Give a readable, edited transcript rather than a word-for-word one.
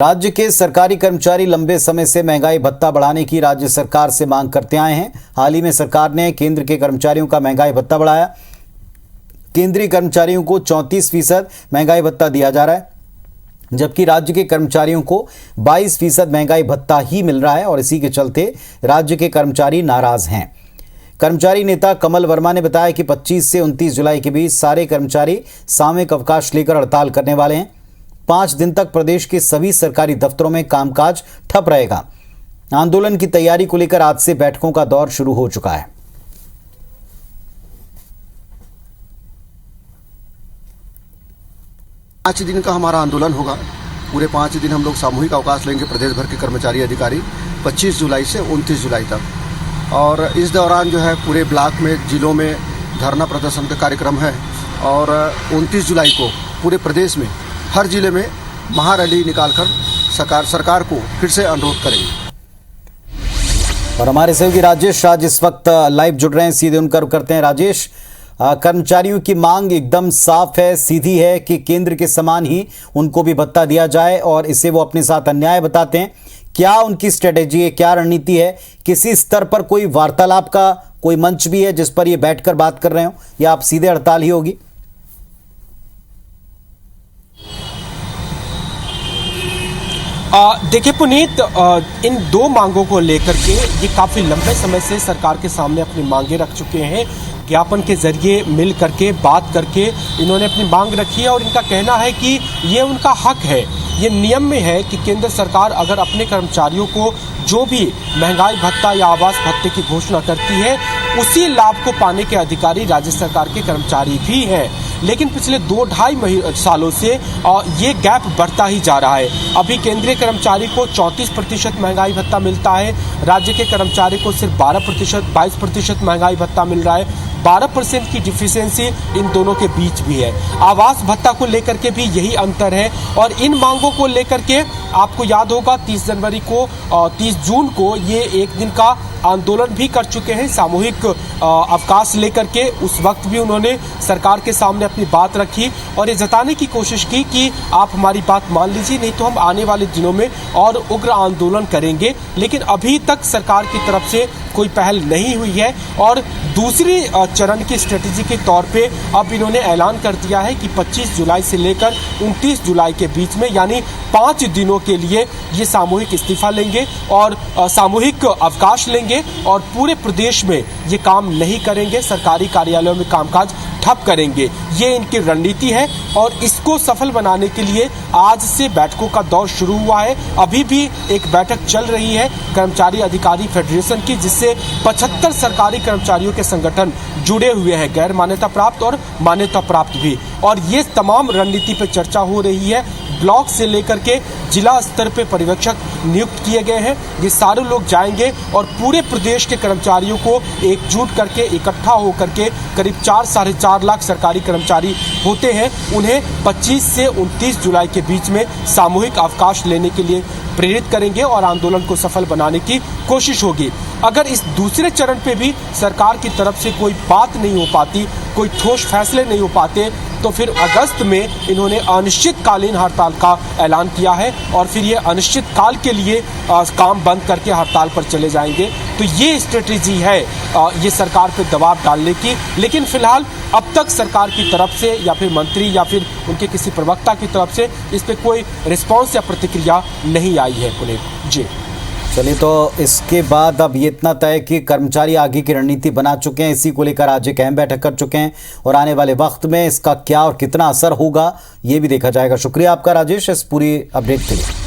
राज्य के सरकारी कर्मचारी लंबे समय से महंगाई भत्ता बढ़ाने की राज्य सरकार से मांग करते आए हैं। हाल ही में सरकार ने केंद्र के कर्मचारियों का महंगाई भत्ता बढ़ाया। केंद्रीय कर्मचारियों को 34% महंगाई भत्ता दिया जा रहा है, जबकि राज्य के कर्मचारियों को 22% महंगाई भत्ता ही मिल रहा है और इसी के चलते राज्य के कर्मचारी नाराज हैं। कर्मचारी नेता कमल वर्मा ने बताया कि 25 से 29 जुलाई के बीच सारे कर्मचारी सामूहिक अवकाश लेकर हड़ताल करने वाले हैं। 5 दिन तक प्रदेश के सभी सरकारी दफ्तरों में कामकाज ठप रहेगा। आंदोलन की तैयारी को लेकर आज से बैठकों का दौर शुरू हो चुका है। 5 दिन का हमारा आंदोलन होगा। पूरे 5 दिन हम लोग सामूहिक अवकाश लेंगे, प्रदेश भर के कर्मचारी अधिकारी 25 जुलाई से 29 जुलाई तक। और इस दौरान जो है पूरे ब्लॉक में, जिलों में धरना प्रदर्शन का कार्यक्रम है। और 29 जुलाई को पूरे प्रदेश में हर जिले में महारैली निकालकर सरकार को फिर से अनुरोध करेंगे। और हमारे सहयोगी राजेश आज इस वक्त लाइव जुड़ रहे हैं, सीधे उनका रुख करते हैं। राजेश, कर्मचारियों की मांग एकदम साफ है, सीधी है कि केंद्र के समान ही उनको भी भत्ता दिया जाए और इसे वो अपने साथ अन्याय बताते हैं। क्या उनकी स्ट्रेटेजी है, क्या रणनीति है? किसी स्तर पर कोई वार्तालाप का कोई मंच भी है जिस पर ये बैठकर बात कर रहे हो, या आप सीधे हड़ताल ही होगी? देखिए पुनीत, इन 2 मांगों को लेकर के ये काफ़ी लंबे समय से सरकार के सामने अपनी मांगे रख चुके हैं। ज्ञापन के जरिए मिल करके बात करके इन्होंने अपनी मांग रखी है और इनका कहना है कि ये उनका हक है। ये नियम में है कि केंद्र सरकार अगर अपने कर्मचारियों को जो भी महंगाई भत्ता या आवास भत्ते की घोषणा करती है, उसी लाभ को पाने के अधिकारी राज्य सरकार के कर्मचारी भी हैं। लेकिन पिछले 2-2.5 सालों से ये गैप बढ़ता ही जा रहा है। अभी केंद्रीय कर्मचारी को 34% महंगाई भत्ता मिलता है, राज्य के कर्मचारी को सिर्फ 12%, 22% महंगाई भत्ता मिल रहा है। 12% की डिफिशियंसी इन दोनों के बीच भी है। आवास भत्ता को लेकर के भी यही अंतर है। और इन मांगों को लेकर के आपको याद होगा 30 जून को ये 1 दिन का आंदोलन भी कर चुके हैं, सामूहिक अवकाश लेकर के। उस वक्त भी उन्होंने सरकार के सामने अपनी बात रखी और ये जताने की कोशिश की कि आप हमारी बात मान लीजिए, नहीं तो हम आने वाले दिनों में और उग्र आंदोलन करेंगे। लेकिन अभी तक सरकार की तरफ से कोई पहल नहीं हुई है। और दूसरी चरण की स्ट्रेटेजी के तौर पे अब इन्होंने ऐलान कर दिया है कि 25 जुलाई से लेकर 29 जुलाई के बीच में, यानी 5 दिनों के लिए ये सामूहिक इस्तीफा लेंगे और सामूहिक अवकाश लेंगे और पूरे प्रदेश में ये काम नहीं करेंगे, सरकारी कार्यालयों में कामकाज ठप करेंगे। ये इनकी रणनीति है और इसको सफल बनाने के लिए आज से बैठकों का दौर शुरू हुआ है। अभी भी एक बैठक चल रही है कर्मचारी अधिकारी फेडरेशन की, जिससे 75 सरकारी कर्मचारियों के संगठन जुड़े हुए हैं, गैर मान्यता प्राप्त और मान्यता प्राप्त भी। और ये तमाम रणनीति पर चर्चा हो रही है। ब्लॉक से लेकर के जिला स्तर पे पर्यवेक्षक नियुक्त किए गए हैं। ये सारे लोग जाएंगे और पूरे प्रदेश के कर्मचारियों को एकजुट करके, इकट्ठा होकर के, करीब 4-4.5 लाख सरकारी कर्मचारी होते हैं, उन्हें 25 से 29 जुलाई के बीच में सामूहिक अवकाश लेने के लिए प्रेरित करेंगे और आंदोलन को सफल बनाने की कोशिश होगी। अगर इस दूसरे चरण पे भी सरकार की तरफ से कोई बात नहीं हो पाती, कोई ठोस फैसले नहीं हो पाते, तो फिर अगस्त में इन्होंने अनिश्चितकालीन हड़ताल का ऐलान किया है और फिर ये अनिश्चित काल के लिए काम बंद करके हड़ताल पर चले जाएंगे। तो ये स्ट्रेटेजी है ये सरकार पे दबाव डालने की। लेकिन फिलहाल अब तक सरकार की तरफ से या फिर मंत्री या फिर उनके किसी प्रवक्ता की तरफ से इस पे कोई रिस्पॉन्स या प्रतिक्रिया नहीं आई है। पुनीत जी, चलिए, तो इसके बाद अब ये इतना तय कि कर्मचारी आगे की रणनीति बना चुके हैं। इसी को लेकर आज एक अहम बैठक कर चुके हैं और आने वाले वक्त में इसका क्या और कितना असर होगा ये भी देखा जाएगा। शुक्रिया आपका राजेश इस पूरी अपडेट के लिए।